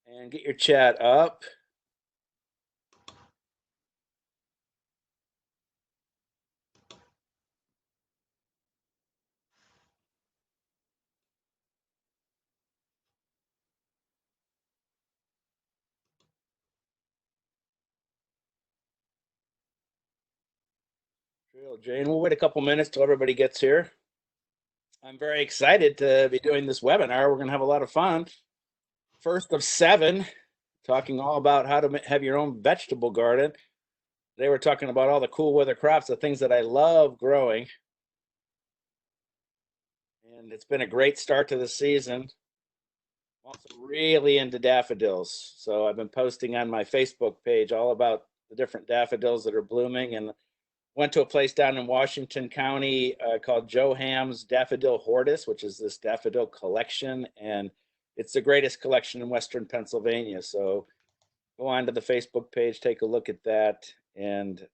And get your chat up. Real Jane, we'll wait a couple minutes till everybody gets here. I'm very excited to be doing this webinar. We're going to have a lot of fun. First of 7, talking all about how to have your own vegetable garden. Today we're talking about all the cool weather crops, the things that I love growing. And it's been a great start to the season. I'm also really into daffodils. So I've been posting on my Facebook page all about the different daffodils that are blooming, and went to a place down in Washington County called Joe Ham's Daffodil Hortus, which is this daffodil collection, and it's the greatest collection in Western Pennsylvania. So go on to the Facebook page, take a look at that, and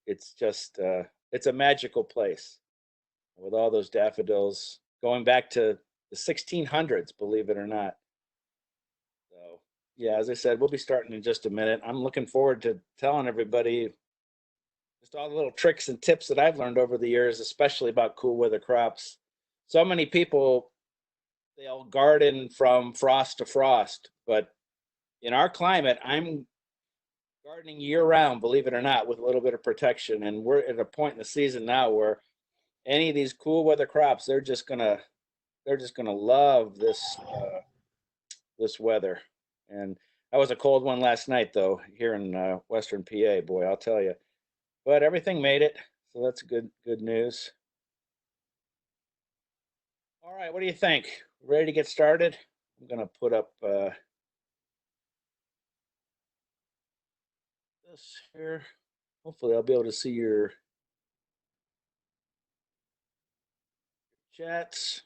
it's just it's a magical place with all those daffodils going back to the 1600s, believe it or not. So yeah, as I said, we'll be starting in just a minute. I'm looking forward to telling everybody just all the little tricks and tips that I've learned over the years, especially about cool weather crops. So many people, they'll garden from frost to frost, but in our climate, I'm gardening year round, believe it or not, with a little bit of protection. And we're at a point in the season now where any of these cool weather crops, they're just gonna love this weather. And that was a cold one last night, though, here in Western PA. Boy, I'll tell you. But everything made it, so that's good news. All right, what do you think? Ready to get started? I'm gonna put up this here. Hopefully, I'll be able to see your chats.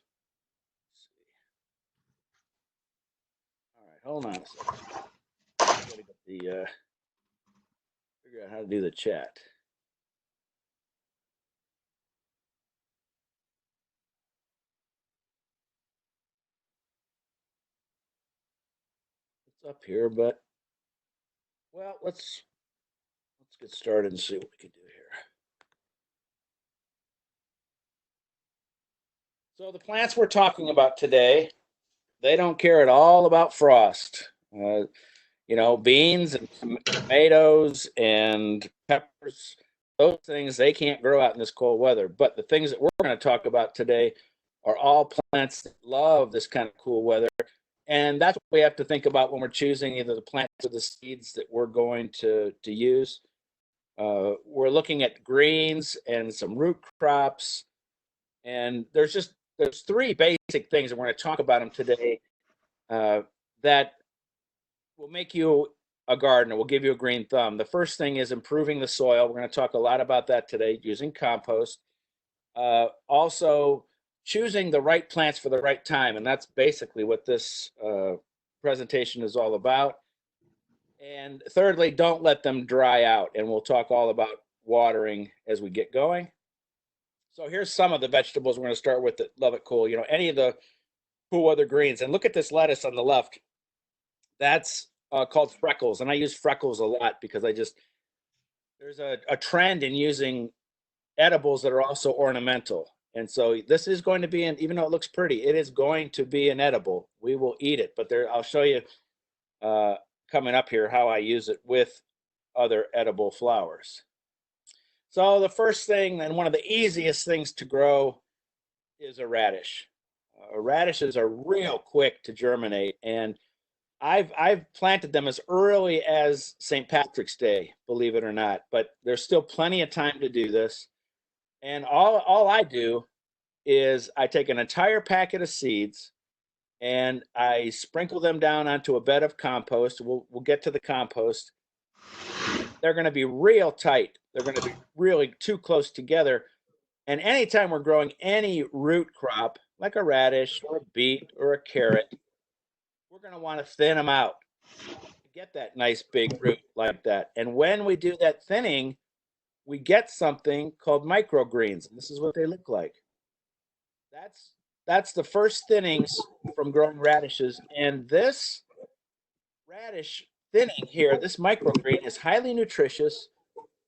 All right, hold on a second. I gotta get the figure out how to do the chat. It's up here, but well, let's get started and see what we can do here. So the plants we're talking about today, they don't care at all about frost. Beans and tomatoes and peppers, those things, they can't grow out in this cold weather. But the things that we're going to talk about today are all plants that love this kind of cool weather. And that's what we have to think about when we're choosing either the plants or the seeds that we're going to use. We're looking at greens and some root crops. And there's 3 basic things, and we're going to talk about them today that will make you a gardener, will give you a green thumb. The first thing is improving the soil. We're going to talk a lot about that today, using compost. Also, choosing the right plants for the right time, and that's basically what this presentation is all about. And thirdly, don't let them dry out, and we'll talk all about watering as we get going. So here's some of the vegetables we're going to start with that love it cool. Any of the cool weather greens, and look at this lettuce on the left. That's called freckles, and I use freckles a lot because there's a trend in using edibles that are also ornamental. And so this is going to be even though it looks pretty, it is going to be an edible. We will eat it, but I'll show you coming up here how I use it with other edible flowers. So the first thing, and one of the easiest things to grow, is a radish. Radishes are real quick to germinate, and I've planted them as early as St. Patrick's Day, believe it or not, but there's still plenty of time to do this. And all I do is I take an entire packet of seeds and I sprinkle them down onto a bed of compost. We'll get to the compost. They're going to be real tight. They're going to be really too close together. And anytime we're growing any root crop, like a radish or a beet or a carrot, we're going to want to thin them out to get that nice big root like that. And when we do that thinning, we get something called microgreens. And this is what they look like. That's the first thinnings from growing radishes. And this radish thinning here, this microgreen is highly nutritious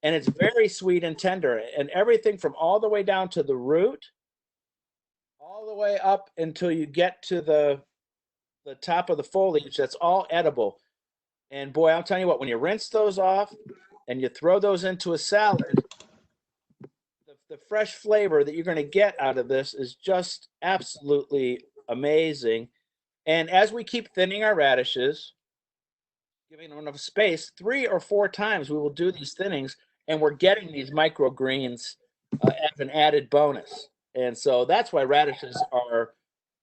and it's very sweet and tender. And everything from all the way down to the root, all the way up until you get to the top of the foliage, that's all edible. And boy, I'm telling you what, when you rinse those off and you throw those into a salad, the fresh flavor that you're going to get out of this is just absolutely amazing. And as we keep thinning our radishes, giving them enough space, 3 or 4 times we will do these thinnings, and we're getting these microgreens as an added bonus. And so that's why radishes are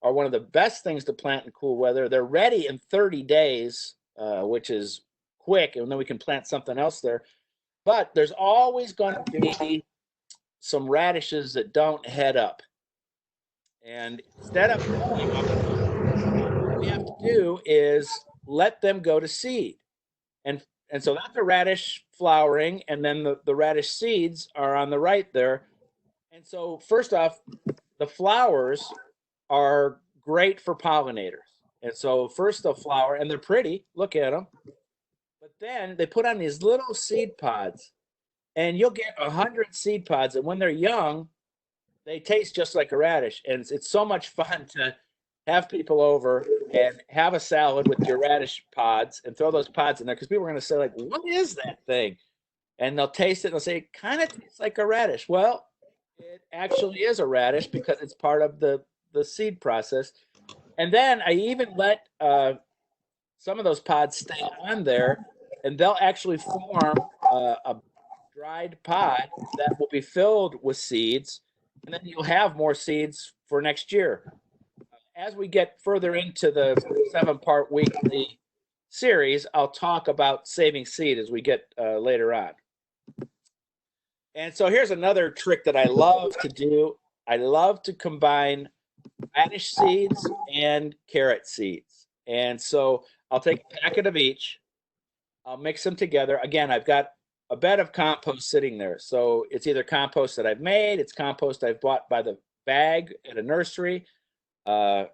one of the best things to plant in cool weather. They're ready in 30 days, which is quick, and then we can plant something else there. But there's always going to be some radishes that don't head up. And instead of pulling them, what we have to do is let them go to seed. And so that's a radish flowering, and then the radish seeds are on the right there. And so first off, the flowers are great for pollinators. And so first they'll flower, and they're pretty. Look at them. But then they put on these little seed pods, and you'll get 100 seed pods. And when they're young, they taste just like a radish. And it's so much fun to have people over and have a salad with your radish pods and throw those pods in there, because people are going to say, like, what is that thing? And they'll taste it and they'll say, it kind of tastes like a radish. Well, it actually is a radish because it's part of the seed process. And then I even let some of those pods stay on there, and they'll actually form a dried pod that will be filled with seeds, and then you'll have more seeds for next year. As we get further into the 7-part weekly series, I'll talk about saving seed as we get later on. And so here's another trick that I love to do. I love to combine radish seeds and carrot seeds. And so I'll take a packet of each. I'll mix them together. Again, I've got a bed of compost sitting there. So it's either compost that I've made, it's compost I've bought by the bag at a nursery, or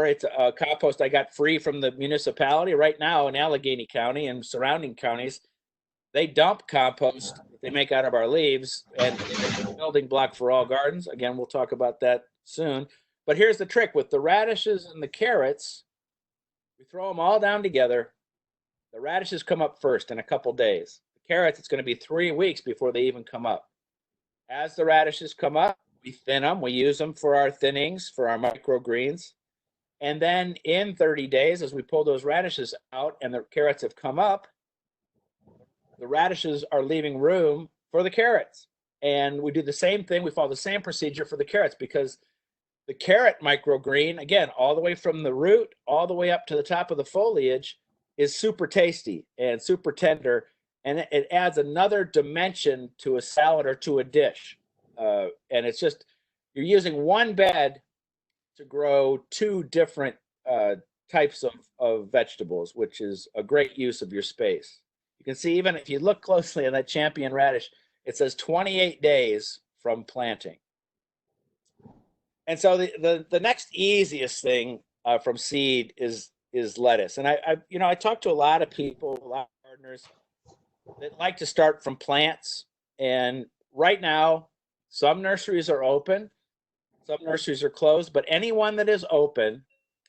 it's a compost I got free from the municipality. Right now in Allegheny County and surrounding counties, they dump compost that they make out of our leaves, and it's a building block for all gardens. Again, we'll talk about that soon. But here's the trick with the radishes and the carrots. We throw them all down together. The radishes come up first in a couple days. The carrots, it's going to be 3 weeks before they even come up. As the radishes come up, we thin them. We use them for our thinnings, for our microgreens. And then in 30 days, as we pull those radishes out and the carrots have come up, the radishes are leaving room for the carrots. And we do the same thing. We follow the same procedure for the carrots, because the carrot microgreen, again, all the way from the root, all the way up to the top of the foliage, is super tasty and super tender. And it adds another dimension to a salad or to a dish. And it's just, you're using one bed to grow 2 different types of vegetables, which is a great use of your space. You can see, even if you look closely at that champion radish, it says 28 days from planting. And so the next easiest thing from seed is lettuce. And I talk to a lot of people, a lot of gardeners that like to start from plants. And right now, some nurseries are open, some nurseries are closed, but anyone that is open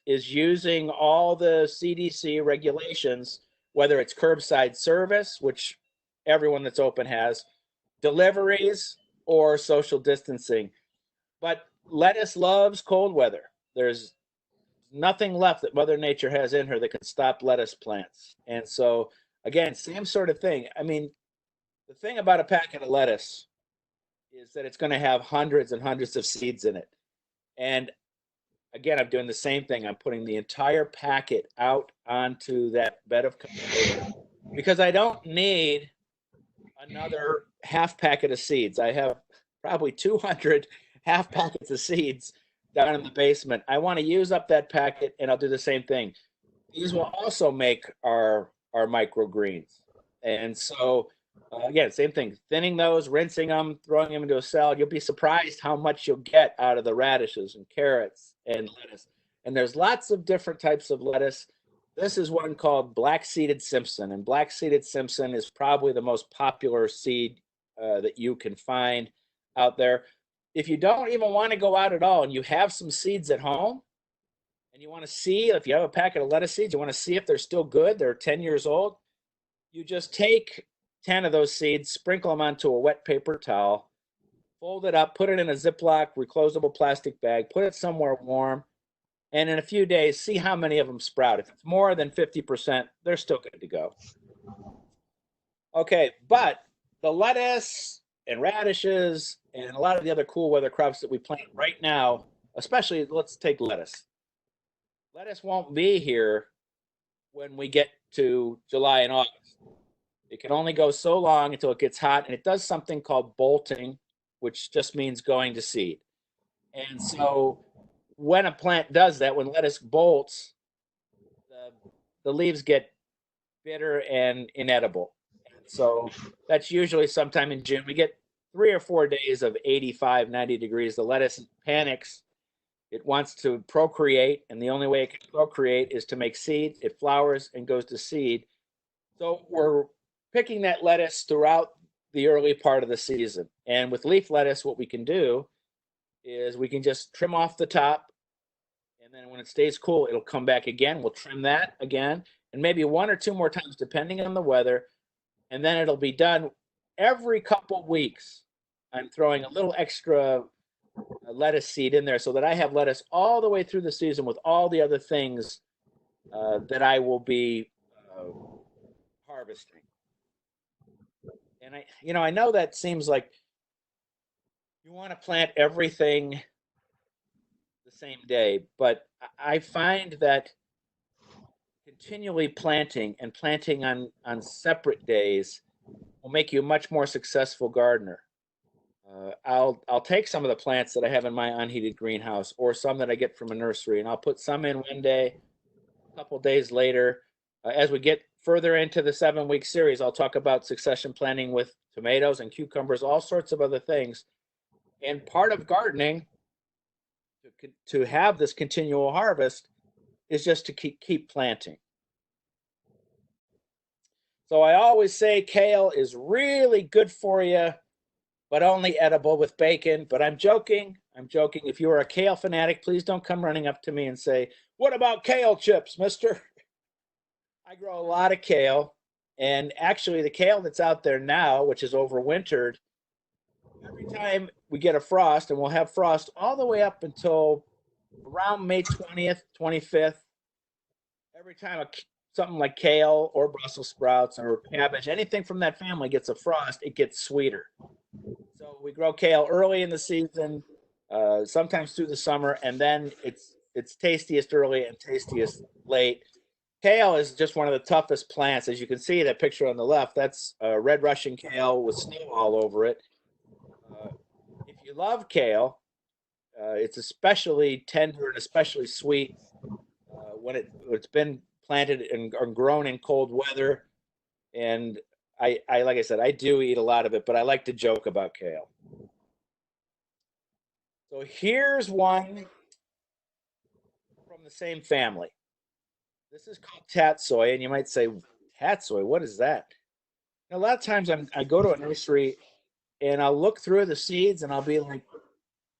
is using all the CDC regulations, whether it's curbside service, which everyone that's open has, deliveries, or social distancing. But lettuce loves cold weather. There's nothing left that Mother Nature has in her that can stop lettuce plants. And so, again, same sort of thing. I mean, the thing about a packet of lettuce is that it's going to have hundreds and hundreds of seeds in it. And again, I'm doing the same thing. I'm putting the entire packet out onto that bed of compost, because I don't need another half packet of seeds. I have probably 200 half packets of seeds down in the basement. I want to use up that packet, and I'll do the same thing. These will also make our microgreens. And so, again, same thing, thinning those, rinsing them, throwing them into a salad. You'll be surprised how much you'll get out of the radishes and carrots and lettuce. And there's lots of different types of lettuce. This is one called black-seeded Simpson, and black-seeded Simpson is probably the most popular seed that you can find out there. If you don't even want to go out at all and you have some seeds at home and you want to see if you have a packet of lettuce seeds, you want to see if they're still good, they're 10 years old, you just take 10 of those seeds, sprinkle them onto a wet paper towel, fold it up, put it in a Ziploc reclosable plastic bag, put it somewhere warm, and in a few days, see how many of them sprout. If it's more than 50%, they're still good to go. Okay, but the lettuce and radishes and a lot of the other cool weather crops that we plant right now, especially let's take lettuce. Lettuce won't be here when we get to July and August. It can only go so long until it gets hot, and it does something called bolting, which just means going to seed. And so when a plant does that, when lettuce bolts, the leaves get bitter and inedible. So that's usually sometime in June. We get 3 or 4 days of 85, 90 degrees. The lettuce panics. It wants to procreate, and the only way it can procreate is to make seed. It flowers and goes to seed. So we're picking that lettuce throughout the early part of the season. And with leaf lettuce, what we can do is we can just trim off the top, and then when it stays cool, it'll come back again. We'll trim that again, and maybe 1 or 2 more times, depending on the weather, and then it'll be done. Every couple weeks, I'm throwing a little extra lettuce seed in there so that I have lettuce all the way through the season with all the other things that I will be harvesting. And I know that seems like you want to plant everything the same day, but I find that continually planting and planting on separate days will make you a much more successful gardener. I'll take some of the plants that I have in my unheated greenhouse or some that I get from a nursery, and I'll put some in one day, a couple days later. As we get further into the 7-week series, I'll talk about succession planting with tomatoes and cucumbers, all sorts of other things. And part of gardening, to have this continual harvest, is just to keep planting. So I always say kale is really good for you, but only edible with bacon. But I'm joking. I'm joking. If you are a kale fanatic, please don't come running up to me and say, "What about kale chips, mister?" I grow a lot of kale. And actually, the kale that's out there now, which is overwintered, every time we get a frost, and we'll have frost all the way up until around May 20th, 25th, every time something like kale or Brussels sprouts or cabbage, anything from that family gets a frost, it gets sweeter. So we grow kale early in the season, sometimes through the summer, and then it's tastiest early and tastiest late. Kale is just one of the toughest plants. As you can see, that picture on the left, that's red Russian kale with snow all over it. If you love kale, it's especially tender and especially sweet when it's been planted and grown in cold weather. And I like I said, I do eat a lot of it, but I like to joke about kale. So here's one from the same family. This is called tatsoi, and you might say, tatsoi, what is that? A lot of times I go to a nursery and I'll look through the seeds and I'll be like,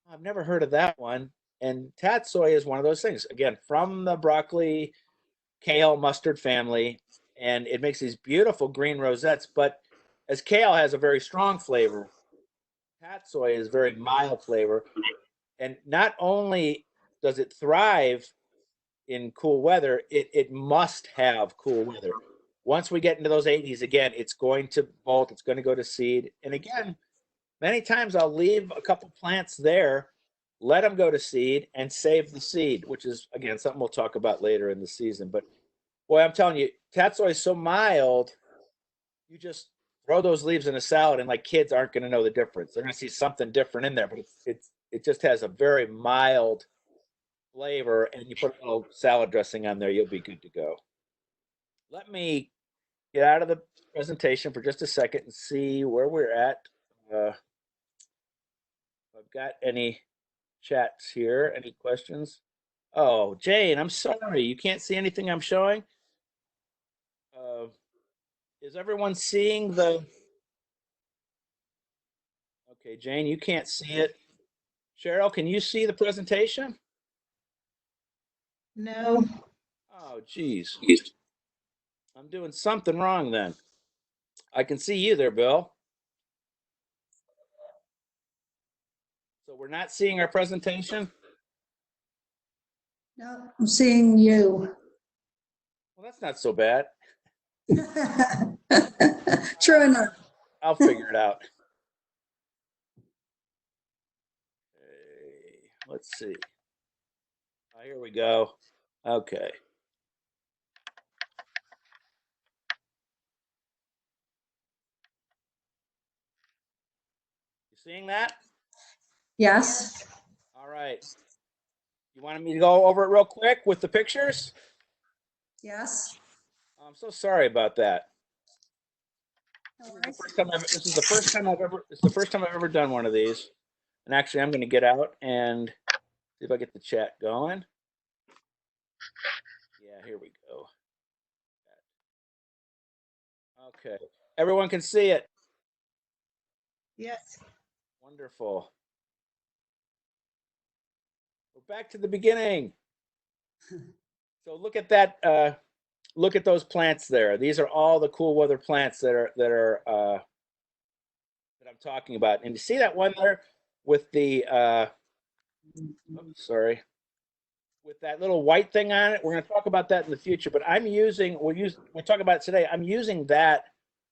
I've never heard of that one. And tatsoi is one of those things. Again, from the broccoli, kale, mustard family, and it makes these beautiful green rosettes. But as kale has a very strong flavor, tatsoi is very mild flavor. And not only does it thrive in cool weather, it must have cool weather. Once we get into those 80s again, it's going to bolt, it's going to go to seed. And again, many times I'll leave a couple plants there, let them go to seed, and save the seed, which is, again, something we'll talk about later in the season. But boy, I'm telling you, tatsoi is so mild, you just throw those leaves in a salad, and like kids aren't going to know the difference. They're going to see something different in there, but it just has a very mild flavor, and you put a little salad dressing on there, you'll be good to go. Let me get out of the presentation for just a second and see where we're at. If I've got any chats here, any questions? Oh, Jane, I'm sorry. You can't see anything I'm showing? Is everyone seeing the? Okay, Jane, you can't see it. Cheryl, can you see the presentation? No. Oh, geez. I'm doing something wrong then. I can see you there, Bill. So we're not seeing our presentation? No, I'm seeing you. Well, that's not so bad. True enough. I'll figure it out. Okay, let's see. Oh, here we go. Okay. You seeing that? Yes. All right. You wanted me to go over it real quick with the pictures? Yes. I'm so sorry about that. No This is the first time I've ever done one of these. And actually, I'm going to get out and see if I get the chat going. Yeah, here we go. Okay. Everyone can see it. Yes. Wonderful. We're back to the beginning. So look at that. Look at those plants there. These are all the cool weather plants that I'm talking about. And you see that one there with the oops, sorry, with that little white thing on it. We're going to talk about that in the future. But we'll talk about it today. I'm using that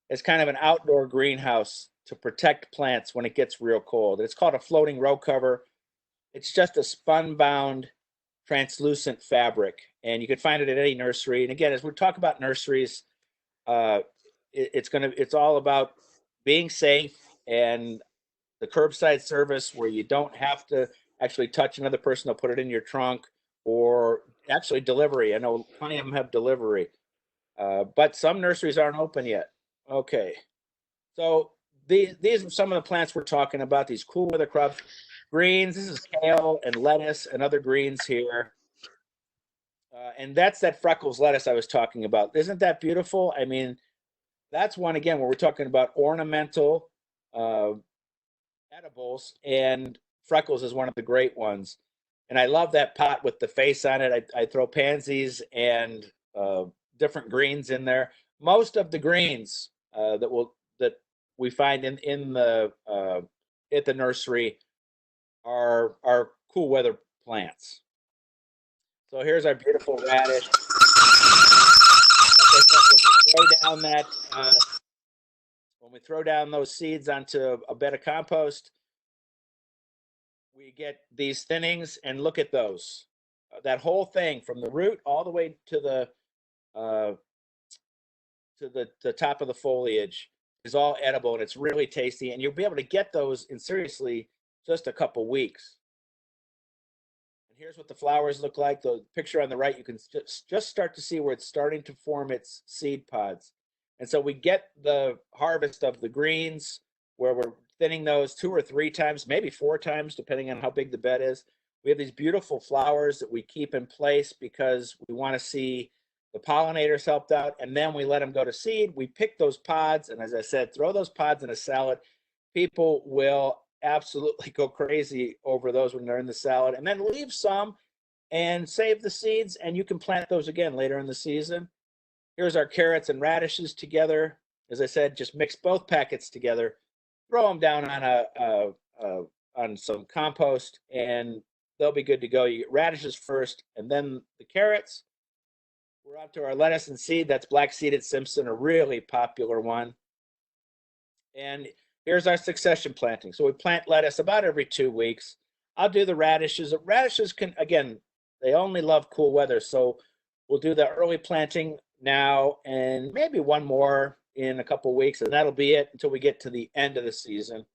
as kind of an outdoor greenhouse to protect plants when it gets real cold. It's called a floating row cover. It's just a spun bound translucent fabric, and you can find it at any nursery. And again, as we talk about nurseries, uh, it's all about being safe and the curbside service where you don't have to actually touch another person. They'll put it in your trunk, or actually delivery. I know plenty of them have delivery, but some nurseries aren't open yet. Okay, so these are some of the plants we're talking about. These cool weather crops, greens. This is kale and lettuce and other greens here. And that's that freckles lettuce I was talking about. Isn't that beautiful? I mean, that's one again where we're talking about ornamental uh, edibles, and freckles is one of the great ones. And I love that pot with the face on it. I throw pansies and different greens in there. Most of the greens that we find in the at the nursery are cool weather plants. So here's our beautiful radish. Like I said, when we throw down those seeds onto a bed of compost, we get these thinnings, and look at those. That whole thing from the root all the way uh, to the top of the foliage is all edible, and it's really tasty. And you'll be able to get those in seriously just a couple weeks. And here's what the flowers look like. The picture on the right, you can just start to see where it's starting to form its seed pods. And so we get the harvest of the greens where we're thinning those 2 or 3 times, maybe 4 times, depending on how big the bed is. We have these beautiful flowers that we keep in place because we want to see the pollinators helped out. And then we let them go to seed. We pick those pods. And as I said, throw those pods in a salad. People will absolutely go crazy over those when they're in the salad, and then leave some and save the seeds, and you can plant those again later in the season. Here's our carrots and radishes together. As I said, just mix both packets together, throw them down on some compost, and they'll be good to go. You get radishes first, and then the carrots. We're up to our lettuce and seed. That's black seeded Simpson, a really popular one. And here's our succession planting. So we plant lettuce about every 2 weeks. I'll do the radishes. Radishes can, again, they only love cool weather. So we'll do the early planting now and maybe one more in a couple weeks, and that'll be it until we get to the end of the season.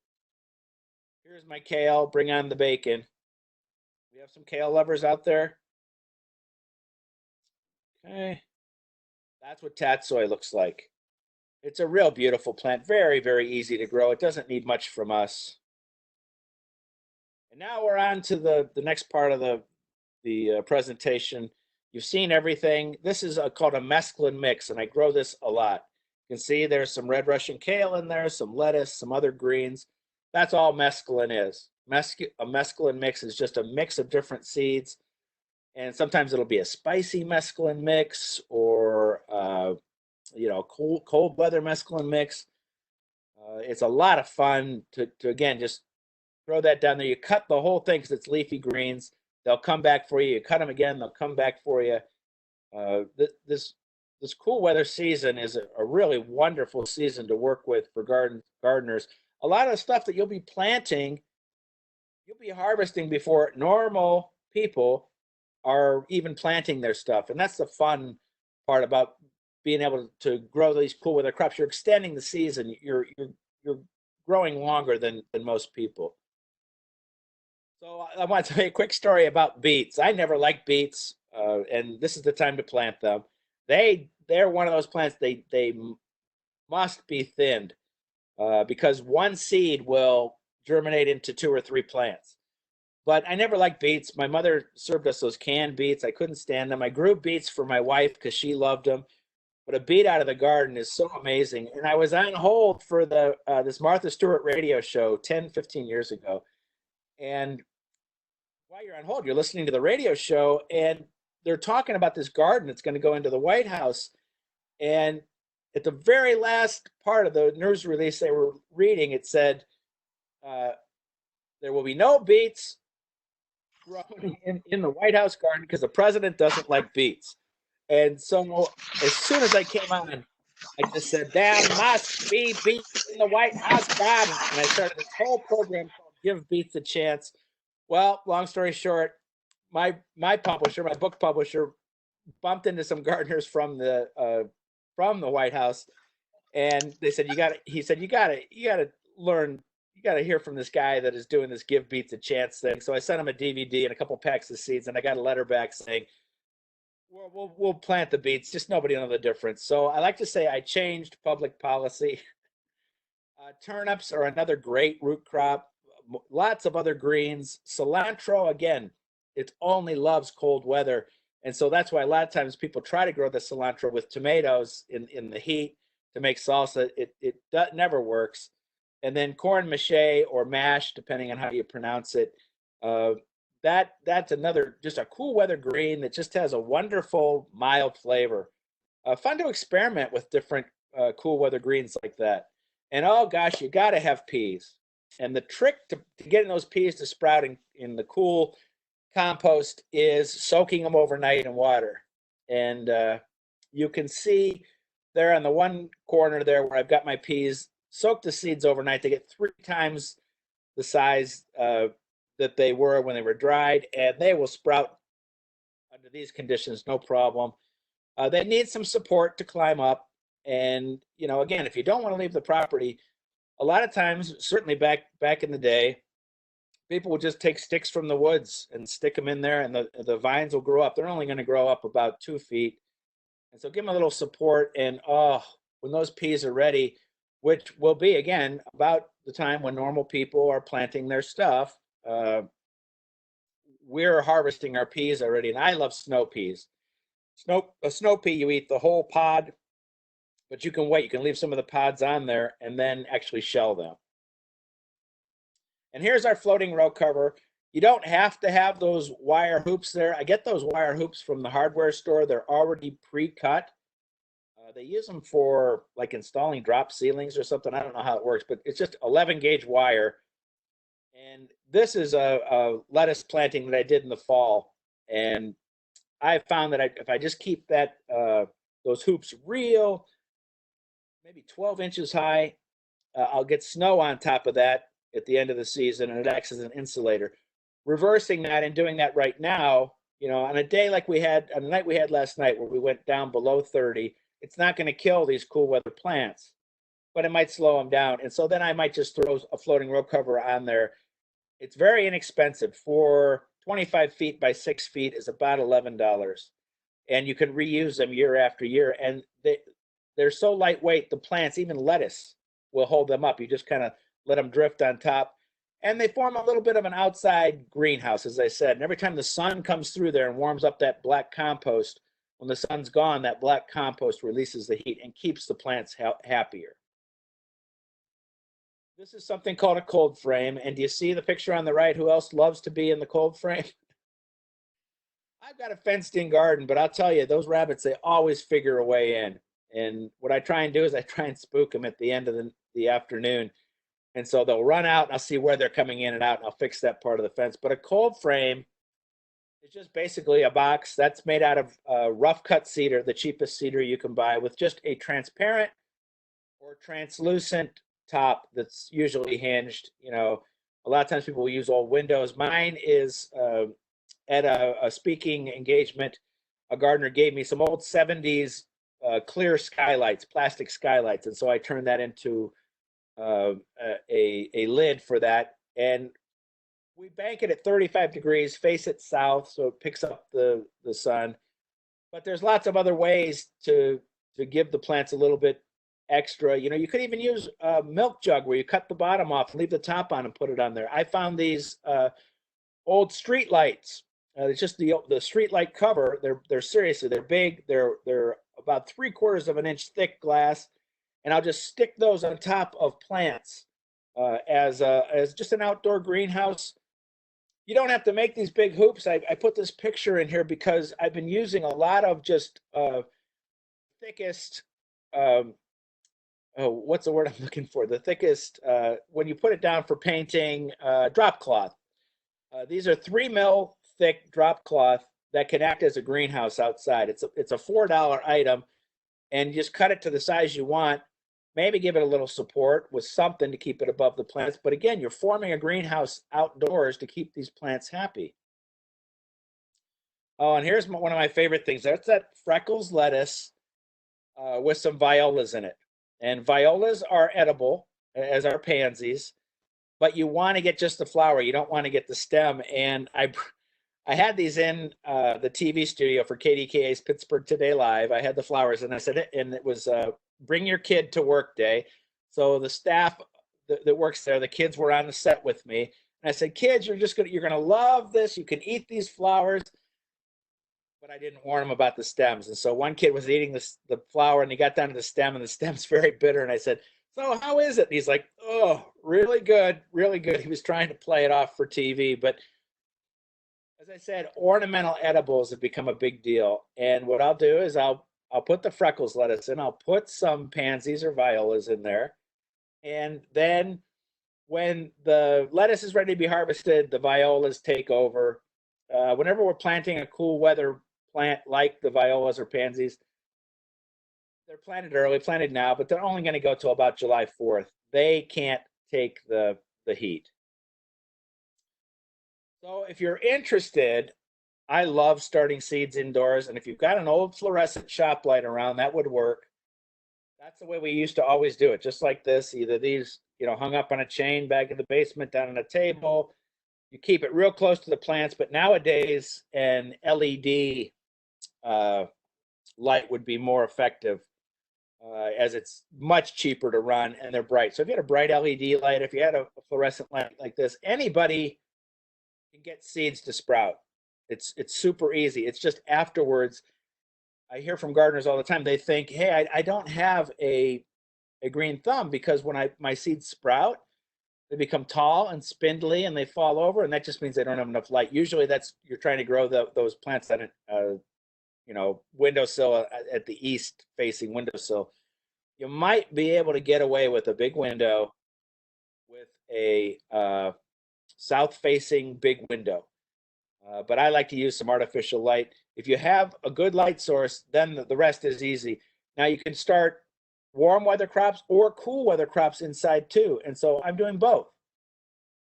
Here's my kale. Bring on the bacon. We have some kale lovers out there. Okay. That's what tatsoi looks like. It's a real beautiful plant. Very, very easy to grow. It doesn't need much from us. And now we're on to the next part of the presentation. You've seen everything. This is called a mesclun mix, and I grow this a lot. You can see there's some red Russian kale in there, some lettuce, some other greens. That's all mesclun is. A mesclun mix is just a mix of different seeds, and sometimes it'll be a spicy mesclun mix or cold weather mesclun mix. It's a lot of fun to again just throw that down there. You cut the whole thing because it's leafy greens. They'll come back for you. You cut them again, they'll come back for you. This cool weather season is a really wonderful season to work with for gardeners. A lot of the stuff that you'll be planting, you'll be harvesting before normal people are even planting their stuff, and that's the fun part about being able to grow these cool weather crops. You're extending the season. You're growing longer than most people. So I want to tell you a quick story about beets. I never liked beets, and this is the time to plant them. They're one of those plants. They must be thinned because one seed will germinate into 2 or 3 plants. But I never liked beets. My mother served us those canned beets. I couldn't stand them. I grew beets for my wife because she loved them. But a beet out of the garden is so amazing. And I was on hold for this Martha Stewart radio show 10, 15 years ago. And while you're on hold, you're listening to the radio show, and they're talking about this garden that's going to go into the White House. And at the very last part of the news release they were reading, it said, there will be no beets grown in the White House garden because the president doesn't like beets. And so as soon as I came on, I just said, there must be beets in the White House garden. And I started this whole program called Give Beets a Chance. Well, long story short, my publisher, my book publisher, bumped into some gardeners from the White House, and they said, he said, you gotta learn, you gotta hear from this guy that is doing this Give Beets a Chance thing. So I sent him a DVD and a couple packs of seeds, and I got a letter back saying, we'll plant the beets, just nobody will know the difference. So I like to say I changed public policy. Turnips are another great root crop. Lots of other greens. Cilantro, again, it only loves cold weather. And so that's why a lot of times people try to grow the cilantro with tomatoes in the heat to make salsa. It never works. And then corn mache or mash, depending on how you pronounce it, that's another, just a cool weather green that just has a wonderful mild flavor. Fun to experiment with different cool weather greens like that. And oh gosh, you got to have peas. And the trick to getting those peas to sprout in the cool compost is soaking them overnight in water. And you can see there on the one corner there where I've got my peas, soak the seeds overnight. They get 3 times the size that they were when they were dried, and they will sprout under these conditions, no problem. They need some support to climb up. And, again, if you don't want to leave the property, a lot of times, certainly back in the day, people would just take sticks from the woods and stick them in there, and the vines will grow up. They're only going to grow up about 2 feet. And so give them a little support. And when those peas are ready, which will be, again, about the time when normal people are planting their stuff, we're harvesting our peas already. And I love snow peas. A snow pea, you eat the whole pod, but you can wait. You can leave some of the pods on there and then actually shell them. And here's our floating row cover. You don't have to have those wire hoops there. I get those wire hoops from the hardware store. They're already pre-cut. They use them for like installing drop ceilings or something. I don't know how it works, but it's just 11 gauge wire. And this is a lettuce planting that I did in the fall. And I found that if I just keep those hoops real, maybe 12 inches high, I'll get snow on top of that at the end of the season, and it acts as an insulator. Reversing that and doing that right now, on a day like on the night we had last night where we went down below 30, it's not going to kill these cool weather plants, but it might slow them down. And so then I might just throw a floating row cover on there. It's very inexpensive. For 25 feet by 6 feet is about $11. And you can reuse them year after year. And they're so lightweight, the plants, even lettuce, will hold them up. You just kind of let them drift on top. And they form a little bit of an outside greenhouse, as I said. And every time the sun comes through there and warms up that black compost, when the sun's gone, that black compost releases the heat and keeps the plants happier. This is something called a cold frame. And do you see the picture on the right? Who else loves to be in the cold frame? I've got a fenced in garden, but I'll tell you, those rabbits, they always figure a way in. And what I try and do is I try and spook them at the end of the afternoon. And so they'll run out and I'll see where they're coming in and out and I'll fix that part of the fence. But a cold frame is just basically a box that's made out of rough cut cedar, the cheapest cedar you can buy, with just a transparent or translucent top that's usually hinged. You know, a lot of times people will use old windows. Mine is at a speaking engagement, a gardener gave me some old 70s clear skylights, plastic skylights. And so I turned that into a lid for that. And we bank it at 35 degrees, face it south, so it picks up the sun. But there's lots of other ways to give the plants a little bit extra. You know, you could even use a milk jug where you cut the bottom off, leave the top on, and put it on there. I found these old street lights. It's just the street light cover. They're seriously, they're big. They're about 3/4 of an inch thick glass, and I'll just stick those on top of plants as just an outdoor greenhouse. You don't have to make these big hoops. I put this picture in here because I've been using a lot of just thickest, what's the word I'm looking for? The thickest, when you put it down for painting, drop cloth. These are 3 mil thick drop cloth that can act as a greenhouse outside. It's a $4 item, and you just cut it to the size you want. Maybe give it a little support with something to keep it above the plants. But again, you're forming a greenhouse outdoors to keep these plants happy. Oh, and here's one of my favorite things. That's that Freckles lettuce with some violas in it. And violas are edible, as are pansies, but you want to get just the flower. You don't want to get the stem. And I had these in the TV studio for KDKA's Pittsburgh Today Live. I had the flowers, and I said, and it was bring your kid to work day. So the staff that works there, the kids were on the set with me. And I said, kids, you're gonna love this. You can eat these flowers. But I didn't warn them about the stems. And so one kid was eating the flower, and he got down to the stem, and the stem's very bitter. And I said, so how is it? And he's like, oh, really good, really good. He was trying to play it off for TV. But as I said, ornamental edibles have become a big deal. And what I'll do is I'll put the Freckles lettuce in. I'll put some pansies or violas in there. And then when the lettuce is ready to be harvested, the violas take over. Whenever we're planting a cool weather plant like the violas or pansies, they're planted early, planted now, but they're only going to go till about July 4th. They can't take the heat. So if you're interested, I love starting seeds indoors. And if you've got an old fluorescent shop light around, that would work. That's the way we used to always do it, just like this. Either these, hung up on a chain back in the basement, down on a table. You keep it real close to the plants. But nowadays, an LED light would be more effective as it's much cheaper to run and they're bright. So if you had a bright LED light, if you had a fluorescent light like this, anybody can get seeds to sprout. It's super easy. It's just afterwards, I hear from gardeners all the time, they think, hey, I don't have a green thumb because when my seeds sprout, they become tall and spindly and they fall over, and that just means they don't have enough light. Usually you're trying to grow those plants at windowsill, at the east facing windowsill. You might be able to get away with a big window with a south facing big window. But I like to use some artificial light. If you have a good light source, then the rest is easy. Now you can start warm weather crops or cool weather crops inside too. And so I'm doing both.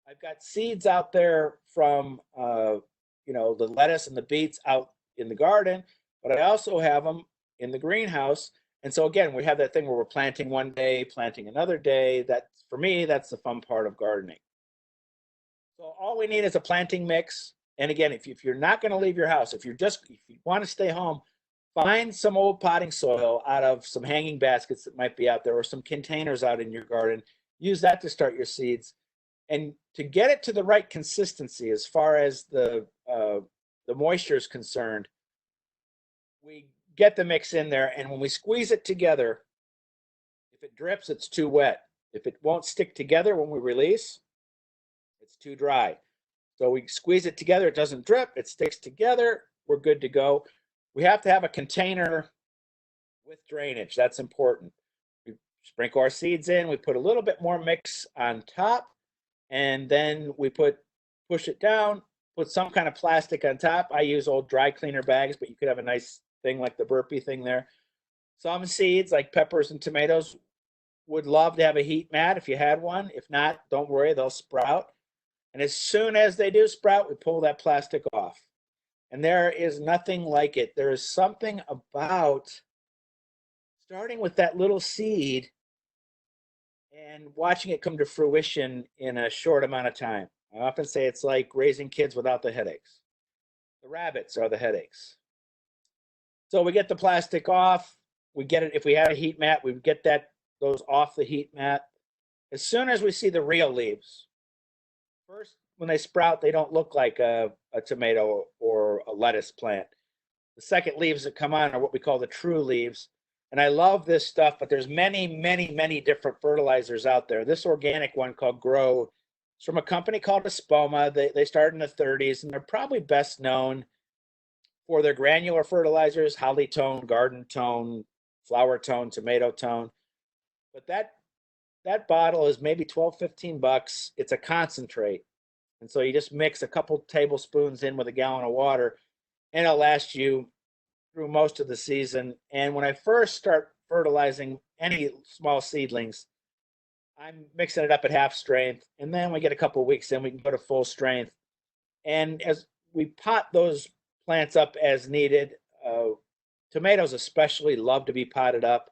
I've got seeds out there from, the lettuce and the beets out in the garden, but I also have them in the greenhouse. And so again, we have that thing where we're planting one day, planting another day. For me, that's the fun part of gardening. So all we need is a planting mix. And again, if you're not going to leave your house, if you want to stay home, find some old potting soil out of some hanging baskets that might be out there or some containers out in your garden. Use that to start your seeds. And to get it to the right consistency as far as the moisture is concerned, we get the mix in there, and when we squeeze it together, if it drips, it's too wet. If it won't stick together when we release, it's too dry. So we squeeze it together, it doesn't drip, it sticks together, we're good to go. We have to have a container with drainage. That's important. We sprinkle our seeds in, we put a little bit more mix on top, and then we push it down, put some kind of plastic on top. I use old dry cleaner bags, but you could have a nice thing like the burpee thing there. Some seeds like peppers and tomatoes would love to have a heat mat if you had one. If not, don't worry, they'll sprout. And as soon as they do sprout, we pull that plastic off. And there is nothing like it. There is something about starting with that little seed and watching it come to fruition in a short amount of time. I often say it's like raising kids without the headaches. The rabbits are the headaches. So we get the plastic off. We get it, if we had a heat mat, we would get those off the heat mat. As soon as we see the real leaves, first, when they sprout, they don't look like a tomato or a lettuce plant. The second leaves that come on are what we call the true leaves. And I love this stuff, but there's many different fertilizers out there. This organic one called Grow, it's from a company called Espoma. They started in the 30s, and they're probably best known for their granular fertilizers, holly tone, garden tone, flower tone, tomato tone. But that bottle is maybe 12, 15 bucks. It's a concentrate. And so you just mix a couple tablespoons in with a gallon of water, and it'll last you through most of the season. And when I first start fertilizing any small seedlings, I'm mixing it up at half strength. And then we get a couple of weeks in, we can go to full strength. And as we pot those plants up as needed, tomatoes especially love to be potted up.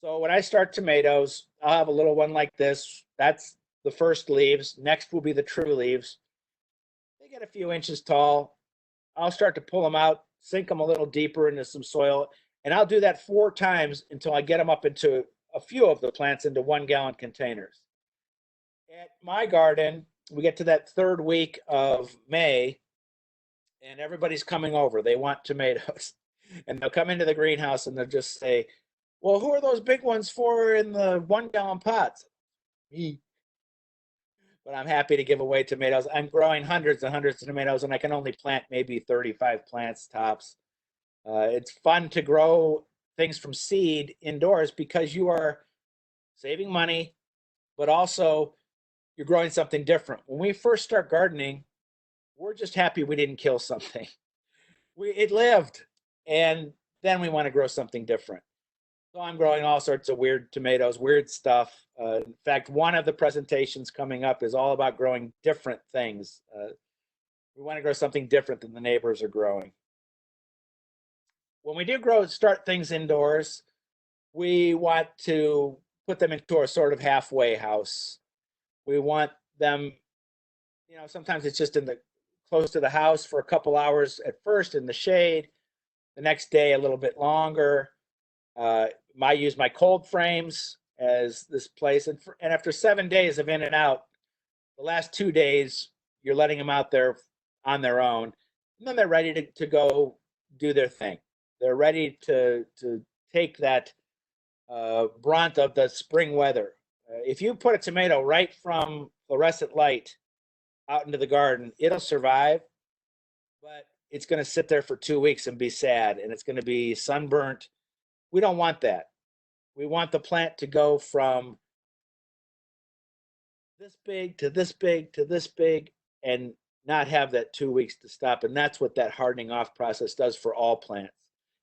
So when I start tomatoes, I'll have a little one like this. That's the first leaves. Next will be the true leaves. They get a few inches tall. I'll start to pull them out, sink them a little deeper into some soil, and I'll do that 4 times until I get them up into a few of the plants into 1-gallon containers. At my garden, we get to that 3rd week of May, and everybody's coming over. They want tomatoes. And they'll come into the greenhouse and they'll just say, well, who are those big ones for in the 1-gallon pots? Me. But I'm happy to give away tomatoes. I'm growing hundreds and hundreds of tomatoes, and I can only plant maybe 35 plants tops. It's fun to grow things from seed indoors because you are saving money, but also you're growing something different. When we first start gardening, we're just happy we didn't kill something. It lived, and then we want to grow something different. So I'm growing all sorts of weird tomatoes, weird stuff. In fact, one of the presentations coming up is all about growing different things. We want to grow something different than the neighbors are growing. When we do start things indoors, we want to put them into a sort of halfway house. We want them, sometimes it's just close to the house for a couple hours at first in the shade. The next day, a little bit longer. I use my cold frames as this place. And after 7 days of in and out, the last 2 days, you're letting them out there on their own. And then they're ready to go do their thing. They're ready to take that brunt of the spring weather. If you put a tomato right from fluorescent light out into the garden, it'll survive, but it's going to sit there for 2 weeks and be sad, and it's going to be sunburnt. We don't want that. We want the plant to go from this big to this big to this big and not have that 2 weeks to stop. And that's what that hardening off process does for all plants.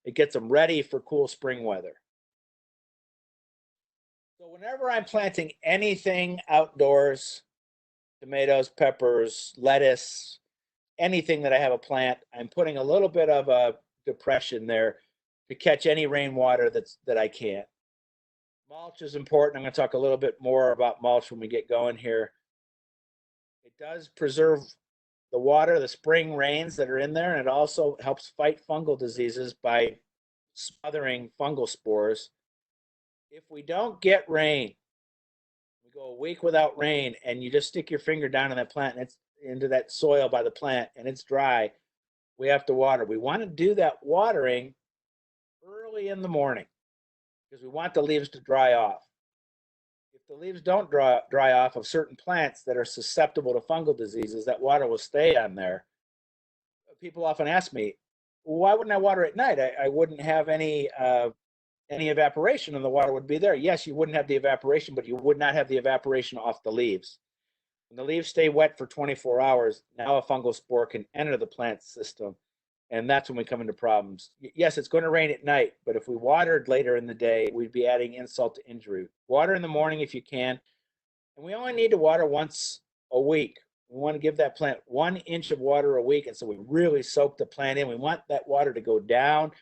It gets them ready for cool spring weather. So whenever I'm planting anything outdoors, tomatoes, peppers, lettuce, anything that I have a plant, I'm putting a little bit of a depression there to catch any rainwater that I can. Mulch is important. I'm going to talk a little bit more about mulch when we get going here. It does preserve the water, the spring rains that are in there, and it also helps fight fungal diseases by smothering fungal spores. If we don't get rain, we go a week without rain and you just stick your finger down in that plant and it's into that soil by the plant and it's dry, we have to water. We want to do that watering early in the morning because we want the leaves to dry off. If the leaves don't dry off of certain plants that are susceptible to fungal diseases, that water will stay on there. People often ask me, why wouldn't I water at night? I wouldn't have any evaporation and the water would be there. Yes, you wouldn't have the evaporation, but you would not have the evaporation off the leaves. When the leaves stay wet for 24 hours, now a fungal spore can enter the plant system. And that's when we come into problems. Yes, it's going to rain at night, but if we watered later in the day, we'd be adding insult to injury. Water in the morning if you can. And we only need to water once a week. We want to give that plant 1 inch of water a week. And so we really soak the plant in. We want that water to go down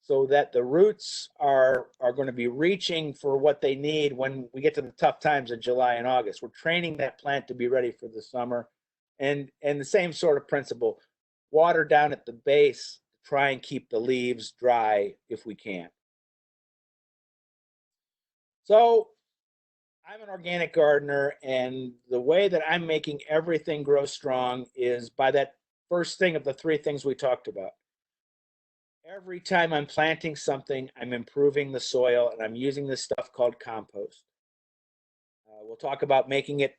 so that the roots are going to be reaching for what they need when we get to the tough times in July and August. We're training that plant to be ready for the summer. And the same sort of principle, water down at the base to try and keep the leaves dry if we can. So I'm an organic gardener, and the way that I'm making everything grow strong is by that first thing of the 3 things we talked about. Every time I'm planting something, I'm improving the soil, and I'm using this stuff called compost. We'll talk about making it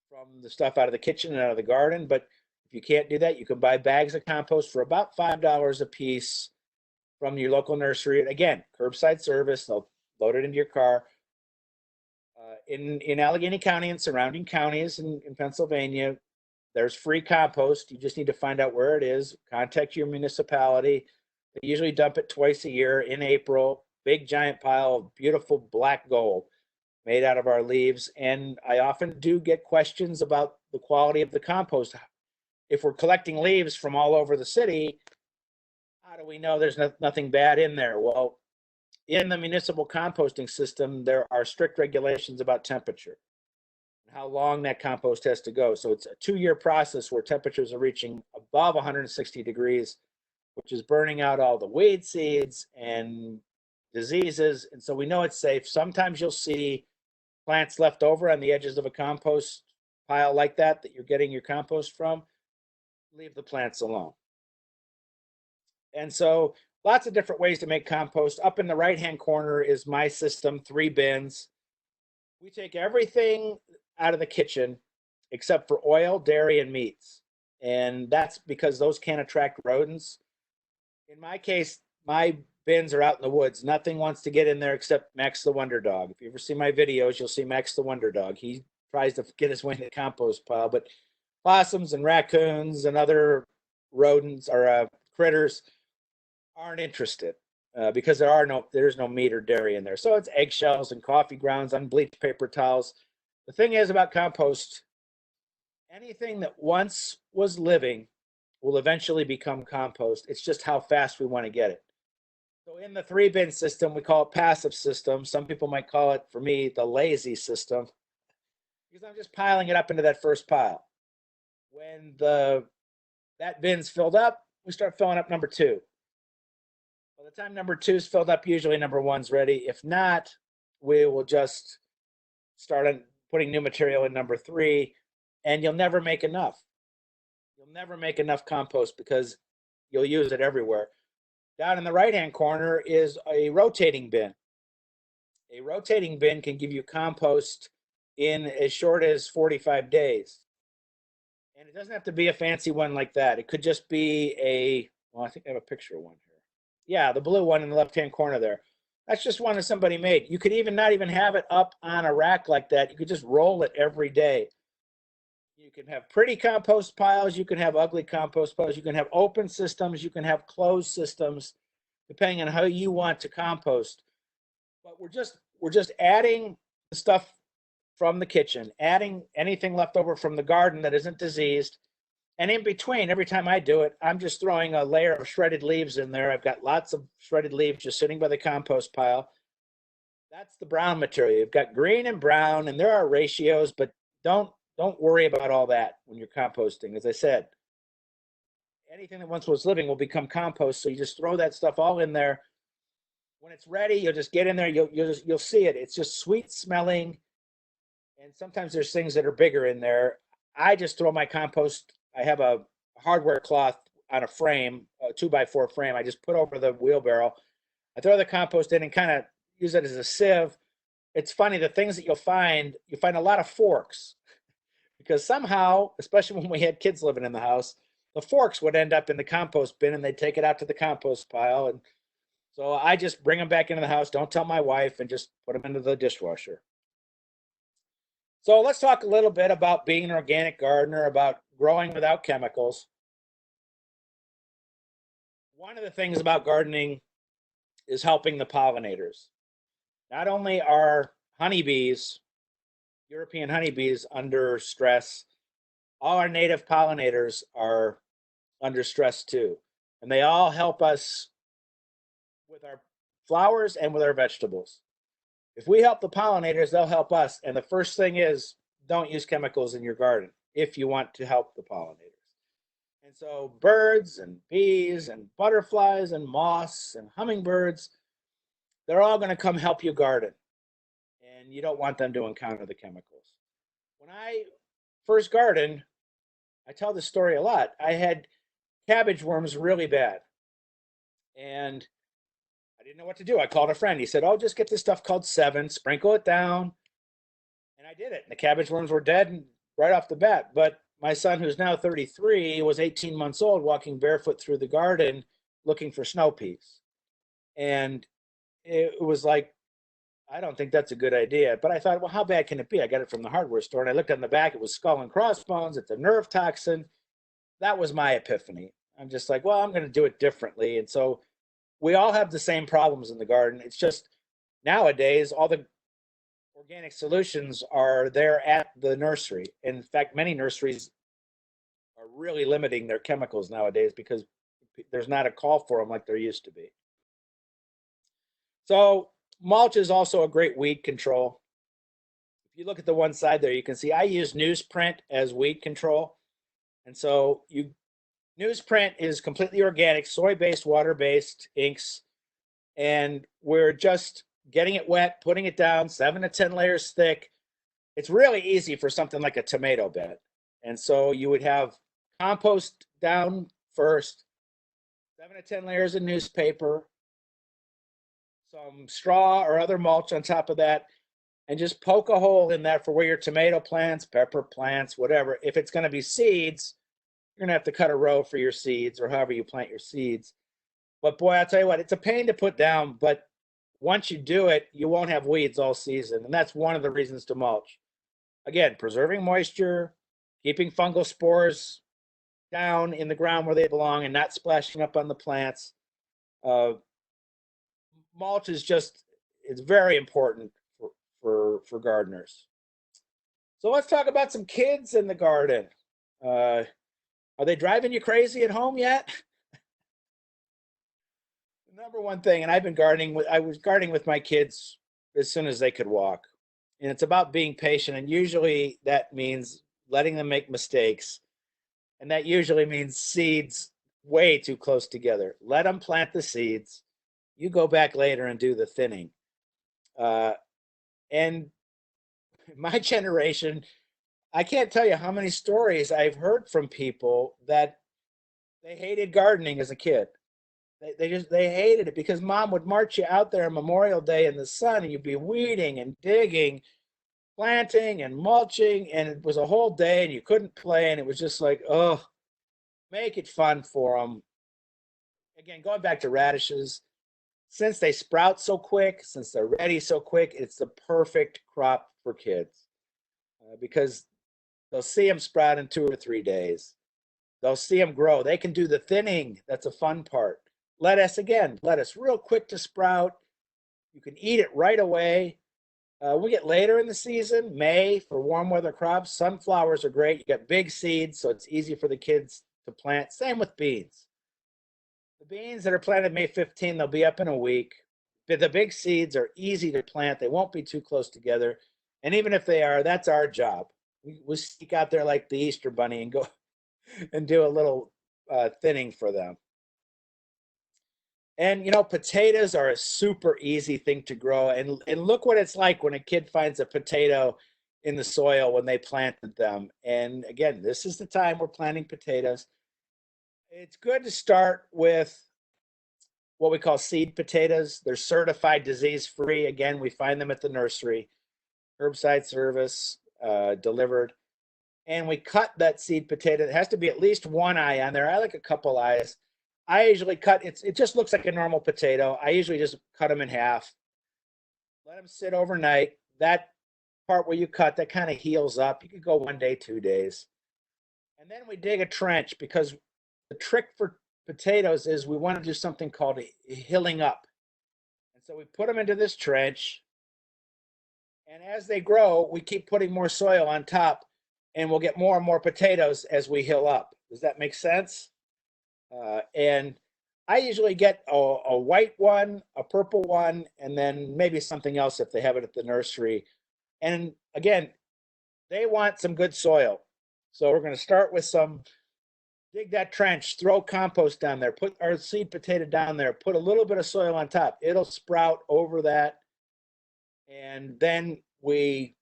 from the stuff out of the kitchen and out of the garden, but if you can't do that, you can buy bags of compost for about $5 a piece from your local nursery. Again, curbside service, they'll load it into your car. In Allegheny County and surrounding counties in Pennsylvania, there's free compost. You just need to find out where it is, contact your municipality. They usually dump it twice a year in April, big giant pile of beautiful black gold made out of our leaves. And I often do get questions about the quality of the compost. If we're collecting leaves from all over the city, how do we know there's nothing bad in there? Well, in the municipal composting system, there are strict regulations about temperature and how long that compost has to go. So it's a 2-year process where temperatures are reaching above 160 degrees, which is burning out all the weed seeds and diseases. And so we know it's safe. Sometimes you'll see plants left over on the edges of a compost pile like that you're getting your compost from. Leave the plants alone. And so lots of different ways to make compost. Up in the right-hand corner is my system, 3 bins. We take everything out of the kitchen except for oil, dairy, and meats. And that's because those can't attract rodents. In my case, my bins are out in the woods. Nothing wants to get in there except Max the Wonder Dog. If you ever see my videos, you'll see Max the Wonder Dog. He tries to get his way in the compost pile, but possums and raccoons and other rodents or critters aren't interested because there's no meat or dairy in there. So it's eggshells and coffee grounds, unbleached paper towels. The thing is about compost, anything that once was living will eventually become compost. It's just how fast we want to get it. So in the 3 bin system, we call it passive system. Some people might call it, for me, the lazy system, because I'm just piling it up into that first pile. When that bin's filled up, we start filling up number 2. By the time number 2 is filled up, usually number 1's ready. If not, we will just start putting new material in number 3, and you'll never make enough. You'll never make enough compost because you'll use it everywhere. Down in the right-hand corner is a rotating bin. A rotating bin can give you compost in as short as 45 days. And it doesn't have to be a fancy one like that. It could just be well, I think I have a picture of one here. Yeah, the blue one in the left-hand corner there. That's just one that somebody made. You could not even have it up on a rack like that. You could just roll it every day. You can have pretty compost piles. You can have ugly compost piles. You can have open systems. You can have closed systems, depending on how you want to compost. But we're just adding the stuff from the kitchen, adding anything left over from the garden that isn't diseased. And in between, every time I do it, I'm just throwing a layer of shredded leaves in there. I've got lots of shredded leaves just sitting by the compost pile. That's the brown material. You've got green and brown, and there are ratios, but don't worry about all that when you're composting. As I said, anything that once was living will become compost. So you just throw that stuff all in there. When it's ready, you'll just get in there. You'll see it. It's just sweet smelling and sometimes there's things that are bigger in there. I just throw my compost. I have a hardware cloth on a frame, a 2x4 frame. I just put over the wheelbarrow. I throw the compost in and kind of use it as a sieve. It's funny, the things that you find a lot of forks because somehow, especially when we had kids living in the house, the forks would end up in the compost bin and they'd take it out to the compost pile. And so I just bring them back into the house, don't tell my wife, and just put them into the dishwasher. So let's talk a little bit about being an organic gardener, about growing without chemicals. One of the things about gardening is helping the pollinators. Not only are honeybees, European honeybees, under stress, all our native pollinators are under stress too. And they all help us with our flowers and with our vegetables. If we help the pollinators, they'll help us. And the first thing is don't use chemicals in your garden if you want to help the pollinators. And so birds and bees and butterflies and moths and hummingbirds, they're all going to come help you garden. And you don't want them to encounter the chemicals. When I first gardened, I tell this story a lot. I had cabbage worms really bad. And I didn't know what to do. I called a friend. He said, oh, just get this stuff called 7, sprinkle it down. And I did it. And the cabbage worms were dead right off the bat. But my son, who's now 33, was 18 months old, walking barefoot through the garden looking for snow peas. And it was like, I don't think that's a good idea. But I thought, well, how bad can it be? I got it from the hardware store. And I looked on the back. It was skull and crossbones. It's a nerve toxin. That was my epiphany. I'm just like, well, I'm going to do it differently. And so we all have the same problems in the garden. It's just nowadays, all the organic solutions are there at the nursery. In fact, many nurseries are really limiting their chemicals nowadays because there's not a call for them like there used to be. So mulch is also a great weed control. If you look at the one side there, you can see I use newsprint as weed control. And so newsprint is completely organic, soy-based, water-based inks. And we're just getting it wet, putting it down 7 to 10 layers thick. It's really easy for something like a tomato bed. And so you would have compost down first, 7 to 10 layers of newspaper, some straw or other mulch on top of that, and just poke a hole in that for where your tomato plants, pepper plants, whatever. If it's going to be seeds, you're going to have to cut a row for your seeds or however you plant your seeds. But boy, I'll tell you what, it's a pain to put down, but once you do it, you won't have weeds all season. And that's one of the reasons to mulch. Again, preserving moisture, keeping fungal spores down in the ground where they belong and not splashing up on the plants. Mulch is just, it's very important for gardeners. So let's talk about some kids in the garden. Are they driving you crazy at home yet? Number one thing, and I was gardening with my kids as soon as they could walk. And it's about being patient. And usually that means letting them make mistakes. And that usually means seeds way too close together. Let them plant the seeds. You go back later and do the thinning. And my generation, I can't tell you how many stories I've heard from people that they hated gardening as a kid. They hated it because mom would march you out there on Memorial Day in the sun and you'd be weeding and digging, planting and mulching, and it was a whole day and you couldn't play, and it was just like, oh, make it fun for them. Again, going back to radishes, since they sprout so quick, since they're ready so quick, it's the perfect crop for kids because they'll see them sprout in 2 or 3 days. They'll see them grow. They can do the thinning. That's a fun part. Lettuce real quick to sprout. You can eat it right away. We get later in the season, May, for warm weather crops. Sunflowers are great. You got big seeds, so it's easy for the kids to plant. Same with beans. The beans that are planted May 15, they'll be up in a week. But the big seeds are easy to plant. They won't be too close together. And even if they are, that's our job. We sneak out there like the Easter Bunny and go and do a little thinning for them. And, you know, potatoes are a super easy thing to grow. And look what it's like when a kid finds a potato in the soil when they planted them. And again, this is the time we're planting potatoes. It's good to start with what we call seed potatoes. They're certified disease free. Again, we find them at the nursery, herbicide service delivered. And we cut that seed potato. It has to be at least one eye on there. I like a couple eyes. I usually cut it just looks like a normal potato. I usually just cut them in half, let them sit overnight. That part where you cut, that kind of heals up. You could go 1 day, 2 days. And then we dig a trench, because the trick for potatoes is we want to do something called hilling up. And so we put them into this trench, and as they grow, we keep putting more soil on top, and we'll get more and more potatoes as we hill up. Does that make sense? And I usually get a white one, a purple one, and then maybe something else if they have it at the nursery. And again, they want some good soil. So we're going to start with dig that trench, throw compost down there, put our seed potato down there, put a little bit of soil on top. It'll sprout over that. And then we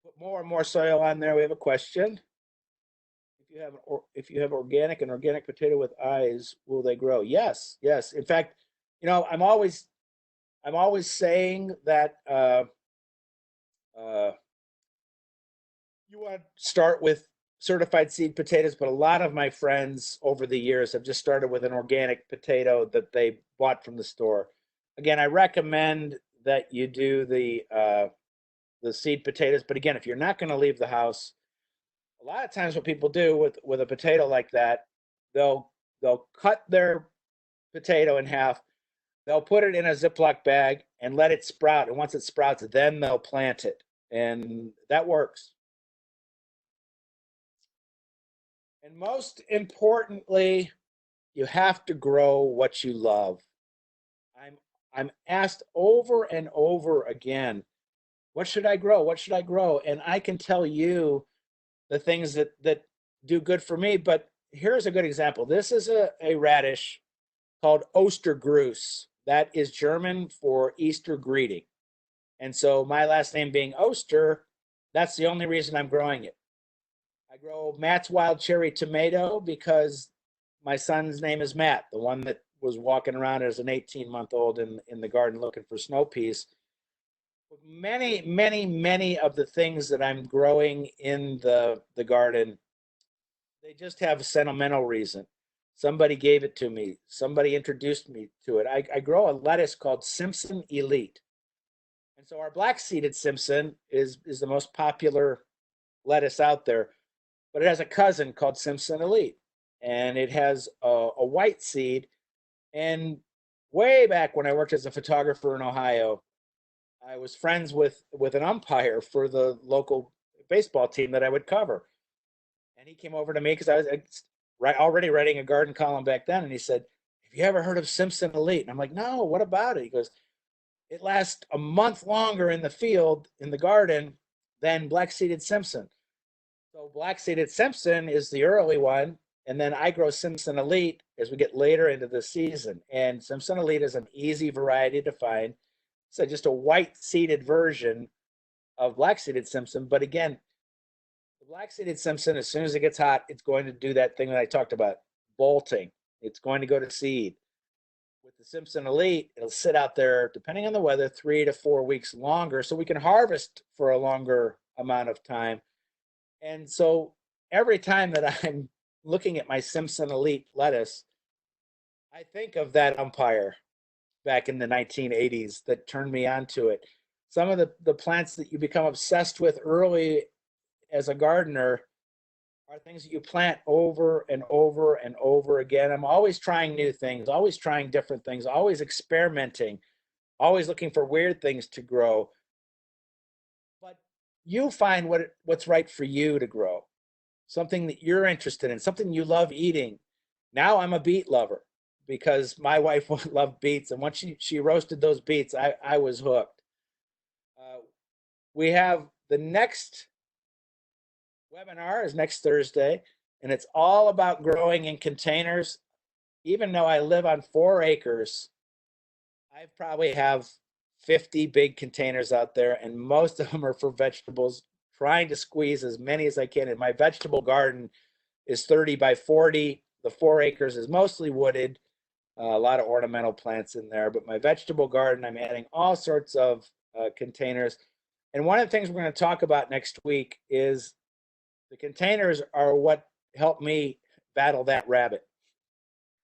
put more and more soil on there. We have a question. If you have organic potato with eyes, will they grow? Yes, yes. In fact, I'm always saying that you want to start with certified seed potatoes, but a lot of my friends over the years have just started with an organic potato that they bought from the store. Again, I recommend that you do the seed potatoes, but again, if you're not going to leave the house, a lot of times what people do with a potato like that, they'll cut their potato in half, they'll put it in a Ziploc bag and let it sprout. And once it sprouts, then they'll plant it. And that works. And most importantly, you have to grow what you love. I'm asked over and over again, what should I grow? What should I grow? And I can tell you the things that do good for me. But here's a good example. This is a radish called Ostergrüß. That is German for Easter greeting. And so my last name being Oster, that's the only reason I'm growing it. I grow Matt's wild cherry tomato because my son's name is Matt, the one that was walking around as an 18-month-old in the garden looking for snow peas. Many, many, many of the things that I'm growing in the garden, they just have a sentimental reason. Somebody gave it to me. Somebody introduced me to it. I grow a lettuce called Simpson Elite. And so our black-seeded Simpson is the most popular lettuce out there, but it has a cousin called Simpson Elite. And it has a white seed. And way back when I worked as a photographer in Ohio, I was friends with an umpire for the local baseball team that I would cover. And he came over to me because I was already writing a garden column back then. And he said, have you ever heard of Simpson Elite? And I'm like, no, what about it? He goes, it lasts a month longer in the field, in the garden, than black-seeded Simpson. So black-seeded Simpson is the early one. And then I grow Simpson Elite as we get later into the season. And Simpson Elite is an easy variety to find. So just a white-seeded version of black-seeded Simpson. But again, the black-seeded Simpson, as soon as it gets hot, it's going to do that thing that I talked about, bolting. It's going to go to seed. With the Simpson Elite, it'll sit out there, depending on the weather, 3 to 4 weeks longer, so we can harvest for a longer amount of time. And so every time that I'm looking at my Simpson Elite lettuce, I think of that umpire back in the 1980s that turned me onto it. Some of the plants that you become obsessed with early as a gardener are things that you plant over and over and over again. I'm always trying new things, always trying different things, always experimenting, always looking for weird things to grow. But you find what's right for you to grow, something that you're interested in, something you love eating. Now I'm a beet lover because my wife loved beets, and once she roasted those beets, I was hooked. We have the next webinar is next Thursday, and it's all about growing in containers. Even though I live on 4 acres, I probably have 50 big containers out there, and most of them are for vegetables, trying to squeeze as many as I can. And my vegetable garden is 30 by 40. The 4 acres is mostly wooded, a lot of ornamental plants in there. But my vegetable garden, I'm adding all sorts of containers. And one of the things we're going to talk about next week is the containers are what helped me battle that rabbit.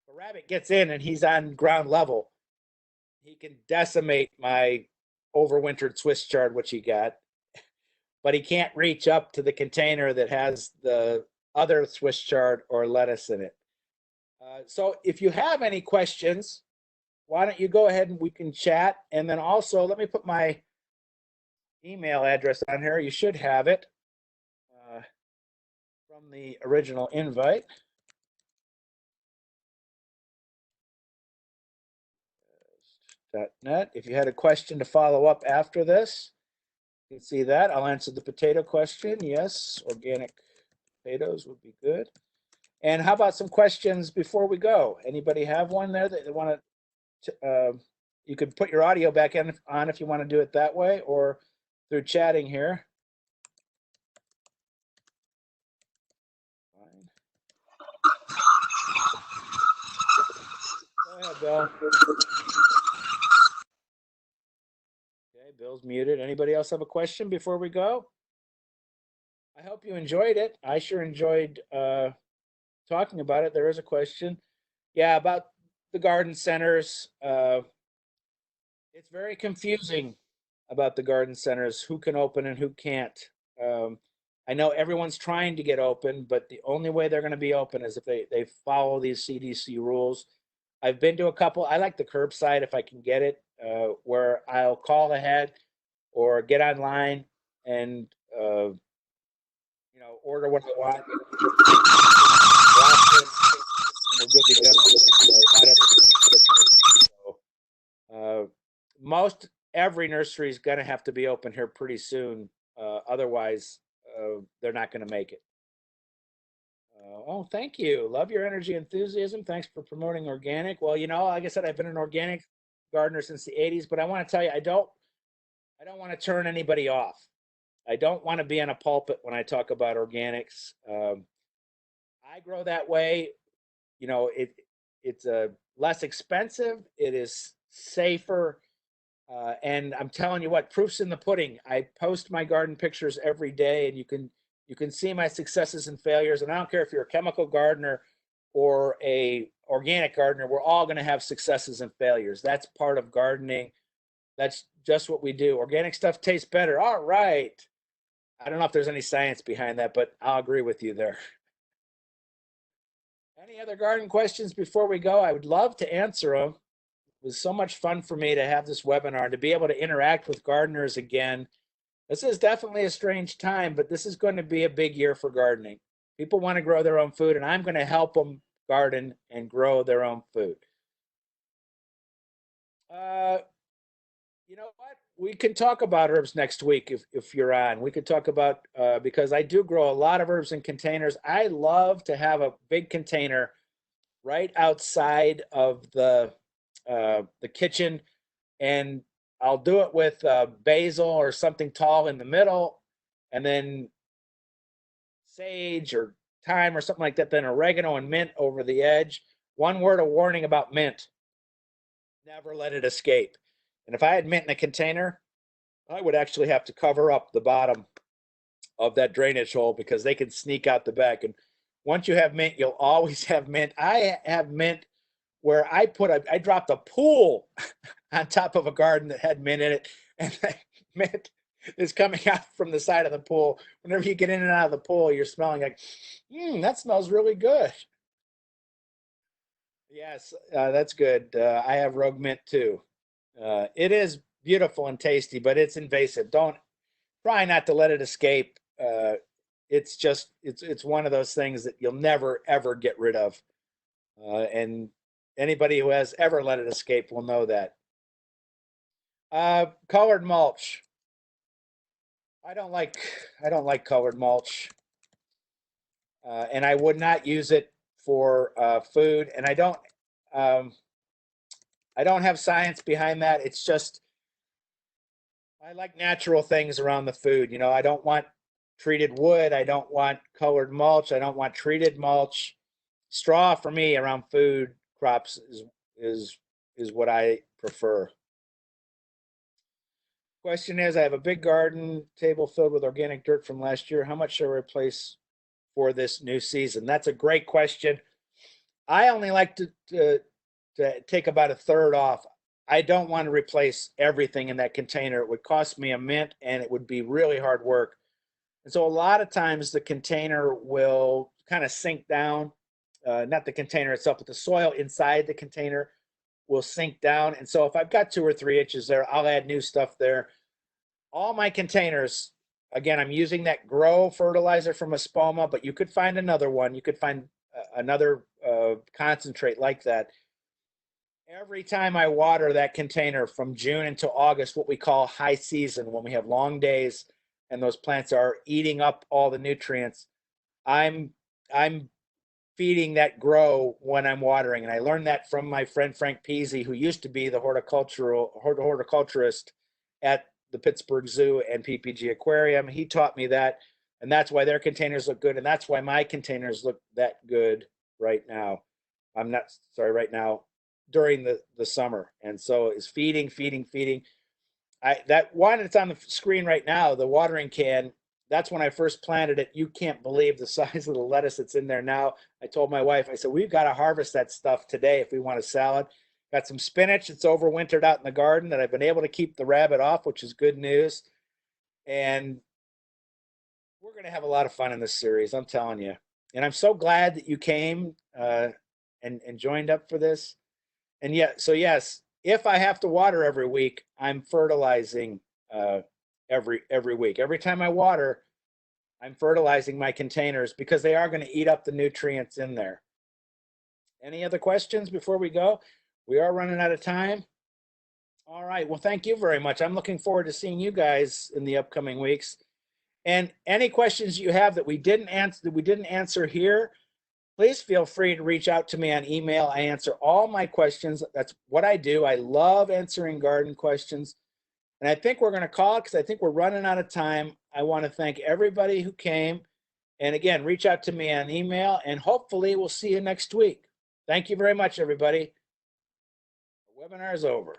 If a rabbit gets in and he's on ground level, he can decimate my overwintered Swiss chard, which he got, but he can't reach up to the container that has the other Swiss chard or lettuce in it. So if you have any questions, why don't you go ahead and we can chat. And then also, let me put my email address on here. You should have it from the original invite. .net. If you had a question to follow up after this, you can see that. I'll answer the potato question. Yes, organic potatoes would be good. And how about some questions before we go? Anybody have one there that they want to? You could put your audio back on if you want to do it that way, or through chatting here. Fine. Go ahead, Bill. Okay, Bill's muted. Anybody else have a question before we go? I hope you enjoyed it. I sure enjoyed talking about it. There is a question. Yeah, about the garden centers. It's very confusing about the garden centers, who can open and who can't. I know everyone's trying to get open, but the only way they're going to be open is if they follow these CDC rules. I've been to a couple. I like the curbside if I can get it, where I'll call ahead or get online and order what I want. And we're good to go. Most every nursery is going to have to be open here pretty soon. Otherwise, they're not going to make it. Oh, thank you. Love your energy, enthusiasm. Thanks for promoting organic. Well, like I said, I've been an organic gardener since the 80s, but I want to tell you, I don't want to turn anybody off. I don't want to be on a pulpit when I talk about organics. I grow that way. It's less expensive. It is safer. And I'm telling you what, proof's in the pudding. I post my garden pictures every day, and you can see my successes and failures. And I don't care if you're a chemical gardener or a organic gardener, we're all going to have successes and failures. That's part of gardening. That's just what we do. Organic stuff tastes better. All right. I don't know if there's any science behind that, but I'll agree with you there. Any other garden questions before we go? I would love to answer them. It was so much fun for me to have this webinar, to be able to interact with gardeners again. This is definitely a strange time, but this is going to be a big year for gardening. People want to grow their own food, and I'm going to help them garden and grow their own food. You know what? We can talk about herbs next week if you're on. We could talk about, because I do grow a lot of herbs in containers. I love to have a big container right outside of the kitchen, and I'll do it with basil or something tall in the middle, and then sage or thyme or something like that, then oregano and mint over the edge. One word of warning about mint: never let it escape. And if I had mint in a container, I would actually have to cover up the bottom of that drainage hole, because they can sneak out the back. And once you have mint, you'll always have mint. I have mint where I dropped a pool on top of a garden that had mint in it, and the mint is coming out from the side of the pool. Whenever you get in and out of the pool, you're smelling like, that smells really good. Yes, that's good. I have rogue mint too. It is beautiful and tasty, but it's invasive. Try not to let it escape. It's one of those things that you'll never ever get rid of. And anybody who has ever let it escape will know that. Colored mulch. I don't like colored mulch, and I would not use it for food. And I don't have science behind that. It's just, I like natural things around the food. I don't want treated wood. I don't want colored mulch. I don't want treated mulch. Straw for me around food crops is what I prefer. Question is, I have a big garden table filled with organic dirt from last year. How much should I replace for this new season? That's a great question. I only like to take about a third off. I don't want to replace everything in that container. It would cost me a mint and it would be really hard work. And so a lot of times the container will kind of sink down, not the container itself, but the soil inside the container will sink down. And so if I've got 2 or 3 inches there, I'll add new stuff there. All my containers, again, I'm using that grow fertilizer from Espoma, but you could find another one. You could find another concentrate like that. Every time I water that container from June until August, what we call high season, when we have long days and those plants are eating up all the nutrients, I'm feeding that grow when I'm watering. And I learned that from my friend Frank Peasy, who used to be the horticulturist at the Pittsburgh Zoo and PPG Aquarium. He taught me that, and that's why their containers look good, and that's why my containers look that good right now. Right now during the summer. And so it's feeding. That one that's on the screen right now, the watering can, that's when I first planted it. You can't believe the size of the lettuce that's in there now. I told my wife, I said, we've got to harvest that stuff today if we want a salad. Got some spinach that's overwintered out in the garden that I've been able to keep the rabbit off, which is good news. And we're going to have a lot of fun in this series, I'm telling you. And I'm so glad that you came and joined up for this. And so yes, if I have to water every week, I'm fertilizing every week. Every time I water, I'm fertilizing my containers because they are going to eat up the nutrients in there. Any other questions before we go? We are running out of time. All right. Well, thank you very much. I'm looking forward to seeing you guys in the upcoming weeks. And any questions you have that we didn't answer here, please feel free to reach out to me on email. I answer all my questions. That's what I do. I love answering garden questions. And I think we're going to call it because I think we're running out of time. I want to thank everybody who came. And again, reach out to me on email, and hopefully we'll see you next week. Thank you very much, everybody. The webinar is over.